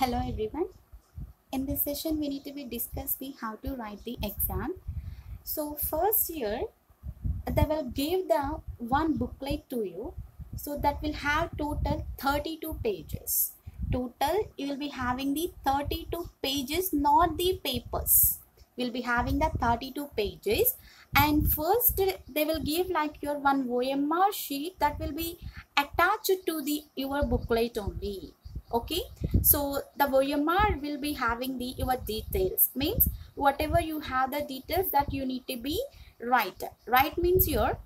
Hello everyone. In this session we need to be discuss the how to write the exam. So first year they will give the one booklet to you. So that will have total 32 pages. Total you will be having the 32 pages, not the papers. We'll be having the 32 pages, and first they will give like your one OMR sheet that will be attached to the your booklet only. Okay, so the OMR will be having the your details, means whatever you have the details that you need to be right means your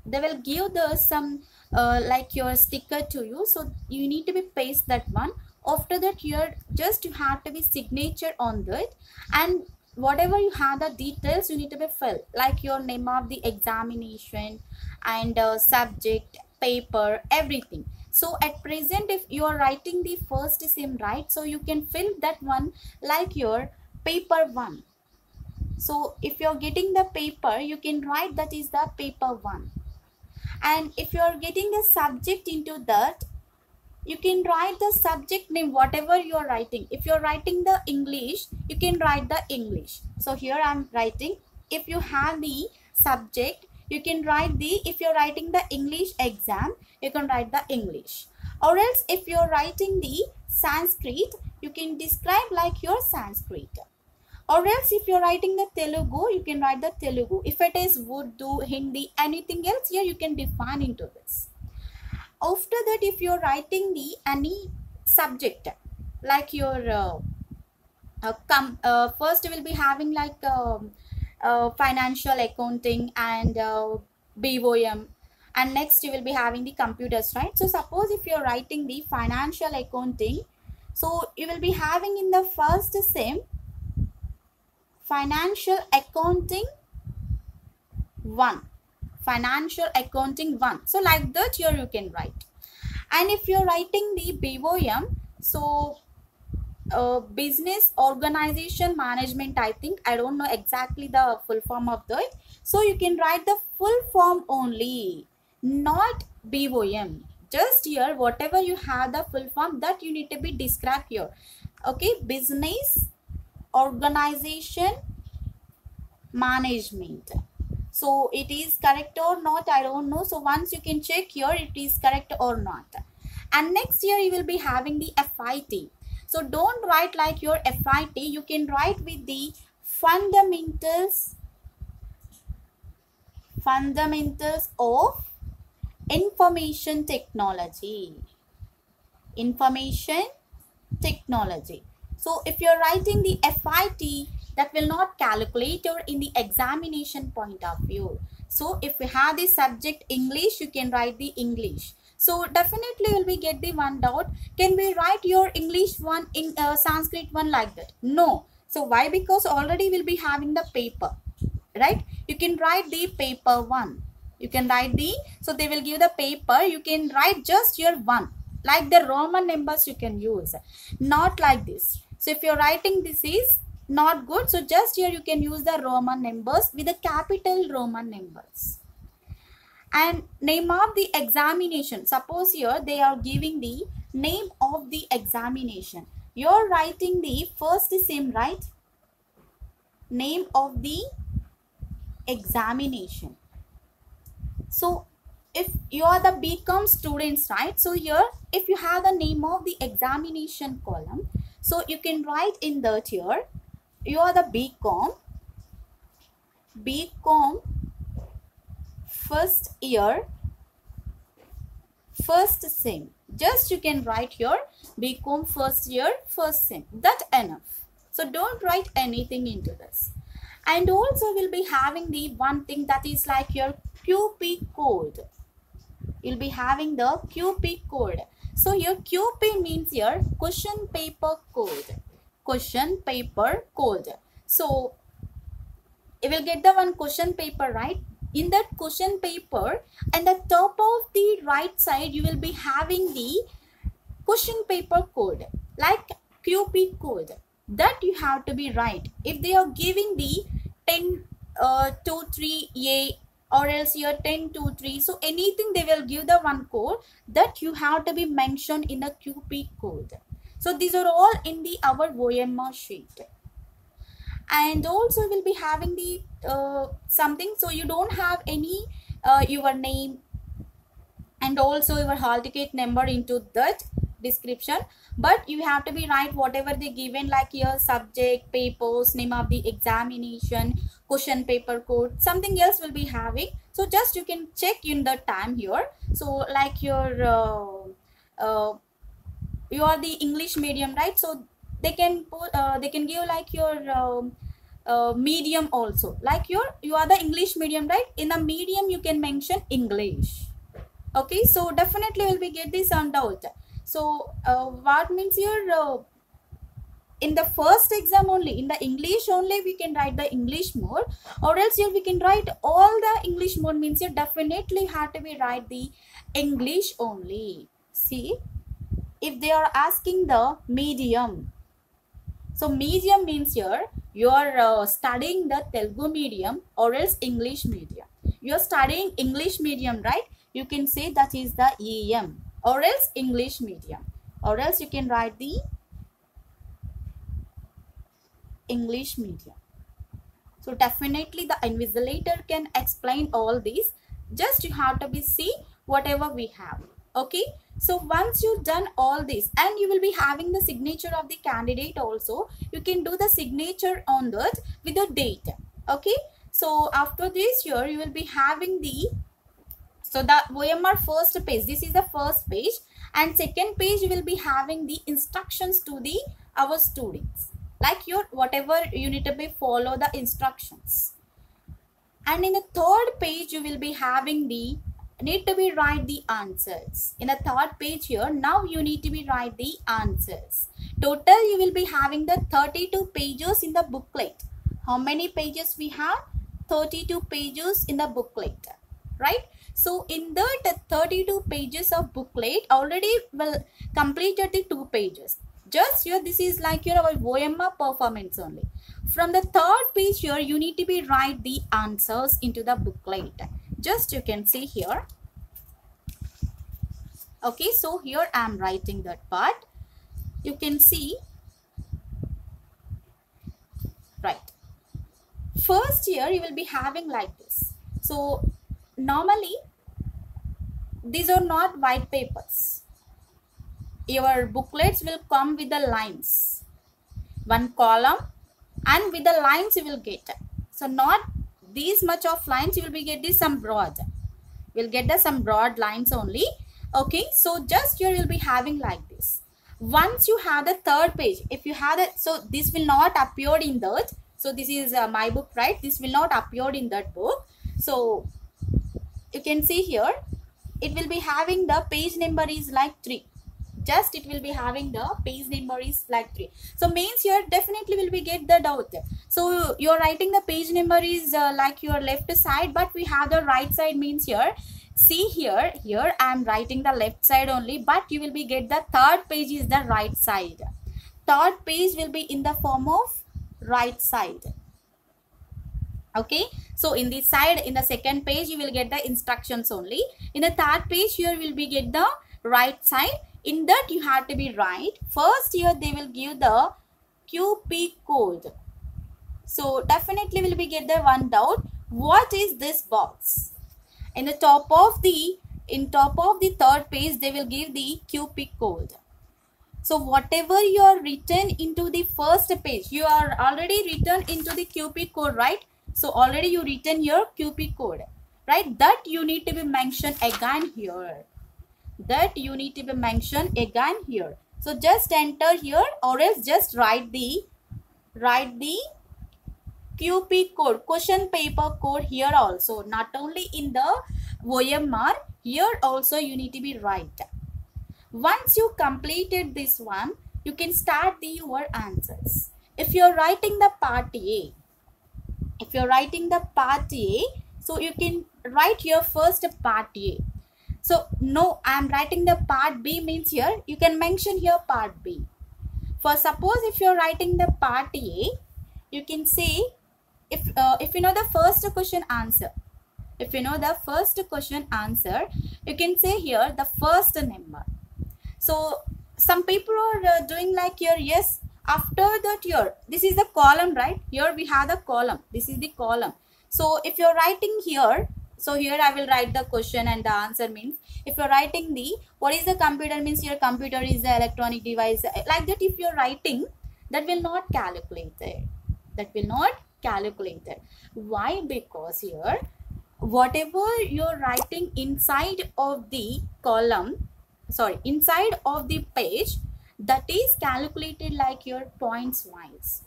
they will give the some like your sticker to you, so you need to be paste that one. After that you're just you have to be signature on that, and whatever you have the details you need to be fill like your name of the examination and subject, paper, everything. So at present if you are writing the first sim, right, so you can fill that one like your paper one. So if you're getting the paper you can write that is the paper one, and if you are getting the subject into that you can write the subject name whatever you are writing. If you are writing the English you can write the English. So here I am writing, if you have the subject you can write the, if you are writing the English exam you can write the English, or else if you are writing the Sanskrit you can describe like your Sanskrit, or else if you're writing the Telugu you can write the Telugu. If it is Urdu, Hindi, anything else, here you can define into this. After that if you're writing the any subject like your first you will be having like financial accounting and BOM, and next you will be having the computers, right? So suppose if you're writing the financial accounting, so you will be having in the first same financial accounting 1, financial accounting 1. So like that here you can write. And if you're writing the BOM, so business organization management, I think, I don't know exactly the full form of that, so you can write the full form only, not BOM. Just here whatever you have the full form that you need to be described here. Okay, business organization management. So it is correct or not, I don't know. So once you can check here it is correct or not. And next year you will be having the FIT. So don't write like your FIT, you can write with the fundamentals of information technology. So if you're writing the FIT, that will not calculate or in the examination point of view. So if we have the subject English, you can write the English. So definitely will we get the one doubt, can we write your English one in Sanskrit one like that? No. So why? Because already we'll be having the paper, right? You can write the paper one. You can write the, so they will give the paper, you can write just your one, like the Roman numbers you can use, not like this. So if you're writing this is not good, so just here you can use the Roman numbers with the capital Roman numbers. And name of the examination, suppose here they are giving the name of the examination, you're writing the first sim, right? Name of the examination. So if you are the BCom students, right, so here if you have the name of the examination column, so you can write in that here you are the BCom first year first sim. Just you can write here BCom first year first sim, that enough. So don't write anything into this. And also we'll be having the one thing that is like your QP code. You'll be having the QP code. So your QP means your question paper code. Question paper code. So you will get the one question paper, right? In that question paper, and the top of the right side you will be having the question paper code, like QP code, that you have to be right. If they are giving the 1023A or else here 1023, so anything they will give the one code that you have to be mentioned in a QP code. So these are all in the our OMR sheet. And also we'll be having the something, so you don't have any your name and also your hall ticket number into that description, but you have to be write whatever they given, like your subject, papers, name of the examination, question paper code, something else will be having. So just you can check in the time here. So like your you are the English medium, right? So they can put they can give like your medium also, like you are the English medium, right? In the medium you can mention English. Okay, so definitely will be get this on doubt. So what means your in the first exam only, in the English only we can write the English mode, or else here we can write all the English mode, means you definitely have to be write the English only. See, if they are asking the medium, so medium means here you are studying the Telugu medium or else English medium. You are studying English medium, right? You can say that is the EM or else English medium, or else you can write the English medium. So definitely the invigilator can explain all these. Just you have to be see whatever we have. Okay, so once you've done all this, and you will be having the signature of the candidate also, you can do the signature on that with the date. Okay, so after this year you will be having the, so the OMR first page, this is the first page, and second page you will be having the instructions to the our students, like your whatever you need to be follow the instructions. And in the third page you will be having the need to be write the answers. In the third page here, now you need to be write the answers. Total you will be having the 32 pages in the booklet. How many pages we have? 32 pages in the booklet, right? So in that 32 pages of booklet, already well completed the 2 pages. Just here this is like your our OMR performance only. From the third page here you need to be write the answers into the booklet. Just you can see here. Okay, so here I am writing that part. You can see, right? First here you will be having like this. So normally these are not white papers. Your booklets will come with the lines, one column, and with the lines you will get. So not these much of lines, you will be get this some broad. We'll get the some broad lines only. Okay, so just here you'll be having like this. Once you have the third page, if you have it, so this will not appear in that. So this is my book, right? This will not appear in that book. So you can see here, it will be having the page number is like 3. Just it will be having the page number is like 3. So means here definitely will be get the doubt. So you're writing the page number is like your left side, but we have the right side, means here. See here I am writing the left side only, but you will be get the third page is the right side. Third page will be in the form of right side. Okay, so in this side, in the second page you will get the instructions only. In the third page here will be get the right side. In that you have to be right. First here they will give the QP code. So definitely will be get the one doubt. What is this box? In the top of the third page they will give the QP code. So whatever you are written into the first page, you are already written into the QP code, right? So already you written your QP code, right? That you need to be mentioned again here. That you need to be mentioned again here. So just enter here, or else just write the QP code, question paper code here also. Not only in the OMR, here also you need to be right. Once you completed this one, you can start your answers. If you're writing the part A, so you can write your first part A. So no, I am writing the part B, means here you can mention here part B. For suppose if you're writing the part A, you can say if you know the first question answer. If you know the first question answer, you can say here the first number. So some people are doing like here, yes, after that here, this is the column, right? Here we have the column, this is the column. So if you're writing here, so here I will write the question and the answer means, if you're writing the, what is the computer means here, computer is the electronic device, like that if you're writing, that will not calculate it. That will not calculate it. Why? Because here, whatever you're writing inside of the column, sorry, inside of the page, that is calculated like your points wise.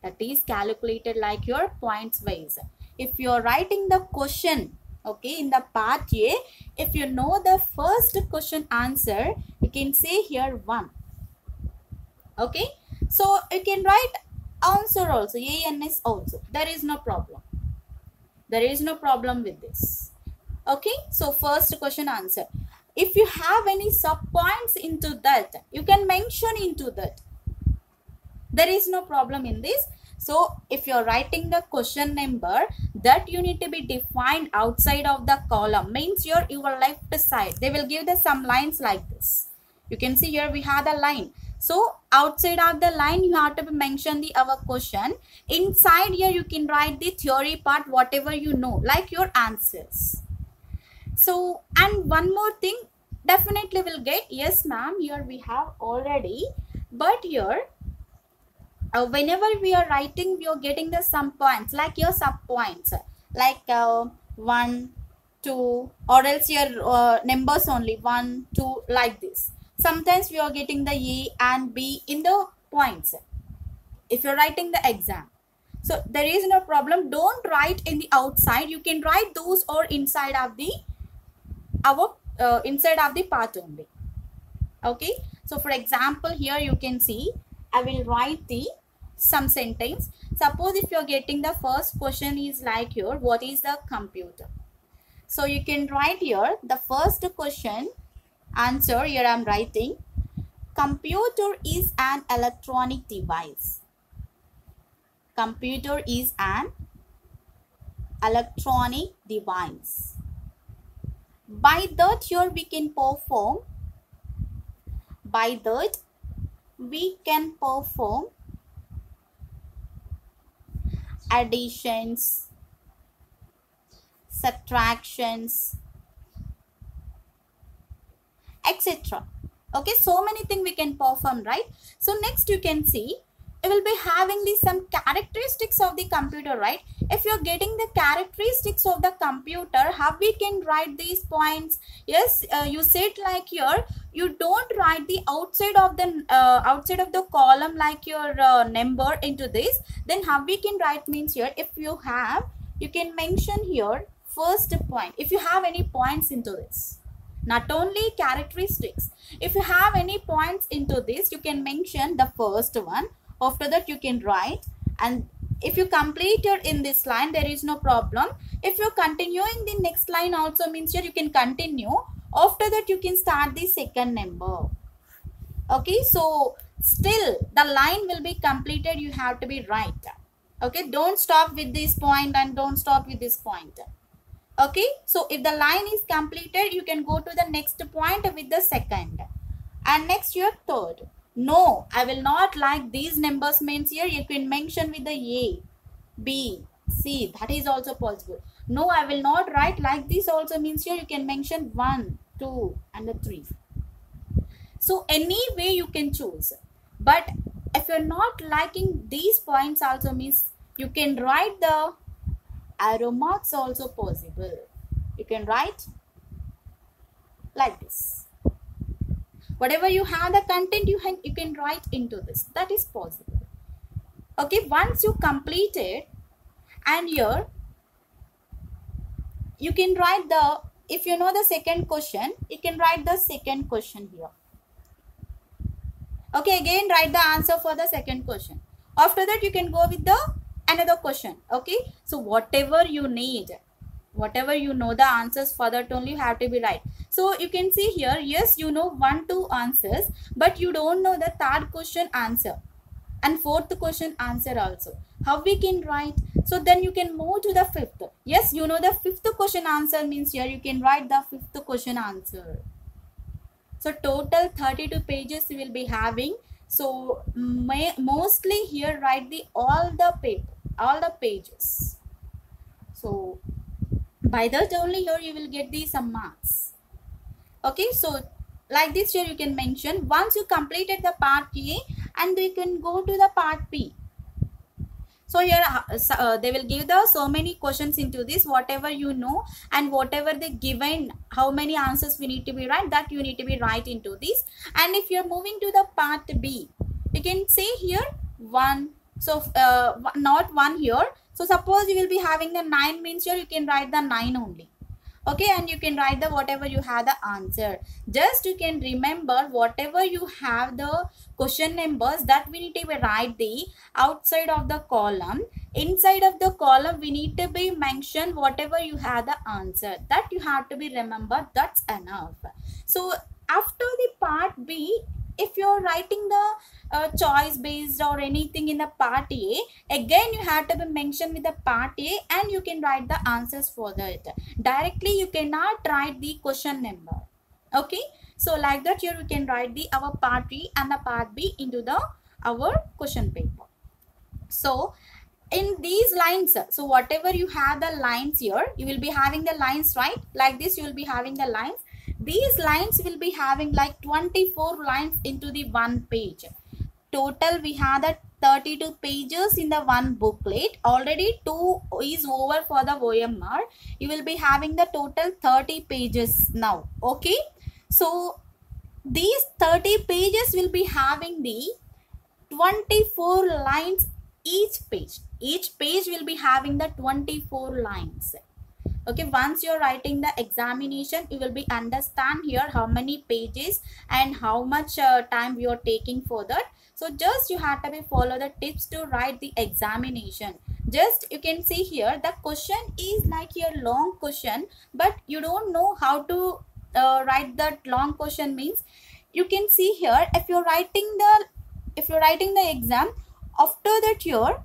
That is calculated like your points wise. If you're writing the question, okay, in the part A, if you know the first question answer, you can say here 1. Okay, so you can write answer also, ANS also. There is no problem. There is no problem with this. Okay, so first question answer. If you have any sub points into that, you can mention into that. There is no problem in this. So if you're writing the question number, that you need to be defined outside of the column, means your left side. They will give the some lines like this. You can see here we have the line. So outside of the line, you have to mention the our question. Inside here, you can write the theory part, whatever you know, like your answers. So, and one more thing, definitely will get, yes ma'am, here we have already, but here, whenever we are writing, we are getting the some points, like your sub points, like 1, 2, or else your numbers only 1, 2, like this. Sometimes we are getting the A and B in the points if you're writing the exam. So there is no problem. Don't write in the outside. You can write those or inside of the inside of the part only. Okay. So for example, here you can see I will write the some sentence. Suppose if you're getting the first question is like here, what is the computer? So you can write here the first question answer. Here I'm writing, computer is an electronic device. Computer is an electronic device. By that here we can perform, by that we can perform additions, subtractions, etc. Okay, so many things we can perform, right? So next you can see it will be having the some characteristics of the computer, right? If you're getting the characteristics of the computer, how we can write these points? Yes, you said like here, you don't write the outside of the column like your number into this. Then how we can write means here, if you have, you can mention here first point. If you have any points into this, not only characteristics, if you have any points into this, you can mention the first one. After that you can write, and if you complete your in this line, there is no problem. If you're continuing the next line also means here you can continue. After that you can start the second number. Okay, so still the line will be completed, you have to be right. Okay, don't stop with this point and don't stop with this point. Okay, so if the line is completed, you can go to the next point with the second, and next your third. No, I will not like these numbers means here you can mention with the A, B, C. That is also possible. No, I will not write like this also means here you can mention 1, 2 and the 3. So any way you can choose. But if you're not liking these points also means you can write the arrow marks also possible. You can write like this. Whatever you have the content, you can write into this. That is possible. Okay, once you complete it, and here you can write the, if you know the second question, you can write the second question here. Okay, again write the answer for the second question. After that you can go with the another question. Okay, so whatever you need, whatever you know the answers for that only you have to be right. So you can see here, yes, you know 1, 2 answers, but you don't know the third question answer and fourth question answer also. How we can write? So then you can move to the fifth. Yes, you know the fifth question answer means here you can write the fifth question answer. So total 32 pages you will be having. So mostly here write the all the pages. So by that only here you will get the some marks. Okay, so like this here you can mention once you completed the part A and you can go to the part B. So here they will give the so many questions into this, whatever you know and whatever they given, how many answers we need to be write, that you need to be write into this. And if you're moving to the part B, you can say here 1. So not 1 here. So suppose you will be having the 9 means here you can write the 9 only. Okay, and you can write the whatever you have the answer. Just you can remember whatever you have the question numbers, that we need to write the outside of the column. Inside of the column we need to be mention whatever you have the answer, that you have to be remembered. That's enough. So after the part B, if you're writing the choice based or anything in the part A, again you have to be mentioned with the part A and you can write the answers for that. Directly you cannot write the question number. Okay, so like that here you can write the our part A and the part B into the our question paper. So in these lines, so whatever you have the lines here, you will be having the lines, right? Like this you will be having the lines. These lines will be having like 24 lines into the one page. Total we have the 32 pages in the one booklet. Already 2 is over for the OMR. You will be having the total 30 pages now. Okay, so these 30 pages will be having the 24 lines each page. Each page will be having the 24 lines. Okay, once you're writing the examination, you will be understand here how many pages and how much time you're taking for that. So just you have to be follow the tips to write the examination. Just you can see here the question is like your long question, but you don't know how to write that long question means. You can see here if you're writing the exam, after that here,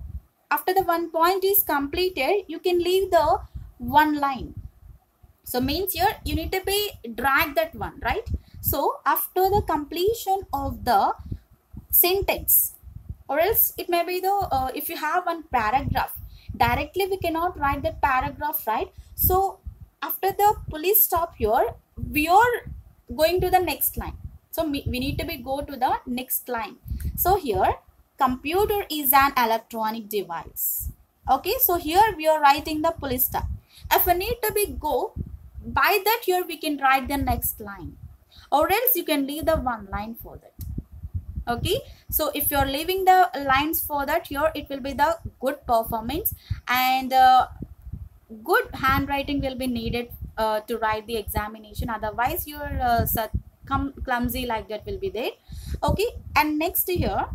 after the one point is completed, you can leave the one line. So means here you need to be drag that one, right? So after the completion of the sentence, or else it may be the if you have one paragraph, directly we cannot write that paragraph, right? So after the police stop here, we are going to the next line. So we need to be go to the next line. So here computer is an electronic device. Okay, so here we are writing the police stop. If we need to be go by that here, we can write the next line, or else you can leave the one line for that. Okay, so if you're leaving the lines for that here, it will be the good performance, and good handwriting will be needed to write the examination. Otherwise you're clumsy like that will be there. Okay, and next here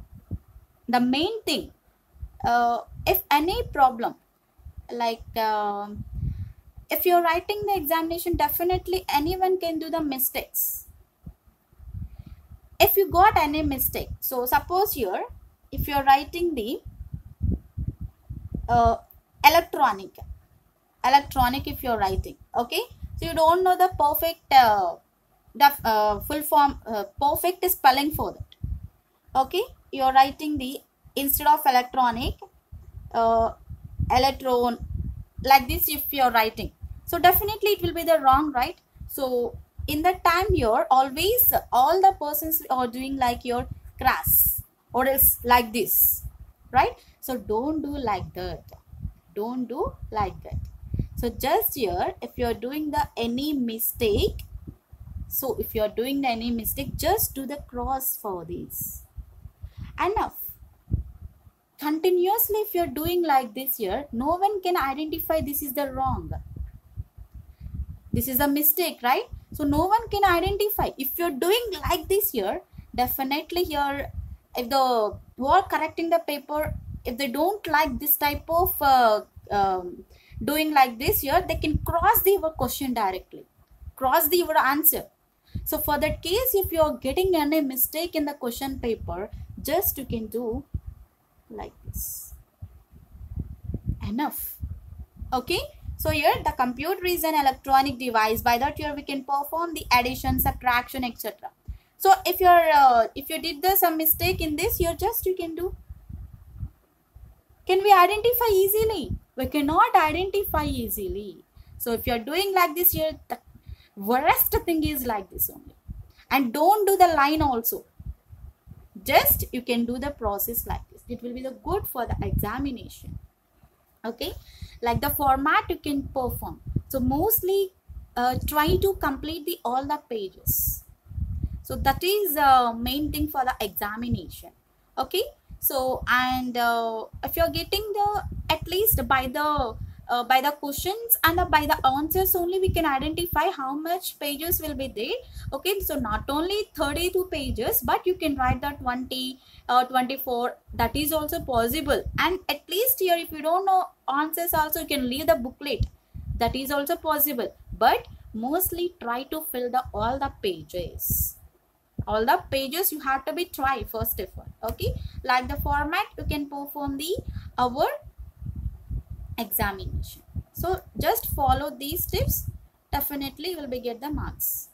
the main thing, if any problem like if you're writing the examination, definitely anyone can do the mistakes. If you got any mistake, so suppose here if you're writing the electronic if you're writing, okay, so you don't know the perfect full form perfect spelling for that. Okay, you're writing the instead of electronic electron, like this if you're writing, so definitely it will be the wrong, right? So in that time here always all the persons are doing like your crass or else like this, right? So don't do like that, don't do like that. So just here if you're doing the any mistake, so if you're doing the any mistake, just do the cross for this. Enough. Continuously if you're doing like this here, no one can identify this is the wrong, this is a mistake, right? So no one can identify. If you're doing like this here, definitely here if the who are correcting the paper, if they don't like this type of doing like this here, they can cross the your question directly, cross the your answer. So for that case, if you're getting any mistake in the question paper, just you can do like this. Enough. Okay, so here the computer is an electronic device. By that here we can perform the addition, subtraction, etc. So if you did some mistake in this, you can do. Can we identify easily? We cannot identify easily. So if you're doing like this here, the worst thing is like this only. And don't do the line also. Just you can do the process like this. It will be the good for the examination. Okay, like the format you can perform. So mostly try to complete all the pages. So that is main thing for the examination. Okay, so and if you're getting the at least by the questions and by the answers only, we can identify how much pages will be there. Okay, so not only 32 pages, but you can write the 20 24, that is also possible. And at least here, if you don't know answers also, you can leave the booklet, that is also possible. But mostly try to fill all the pages. All the pages you have to be try first of all. Okay, like the format you can perform our examination. So just follow these tips, definitely you will be get the marks.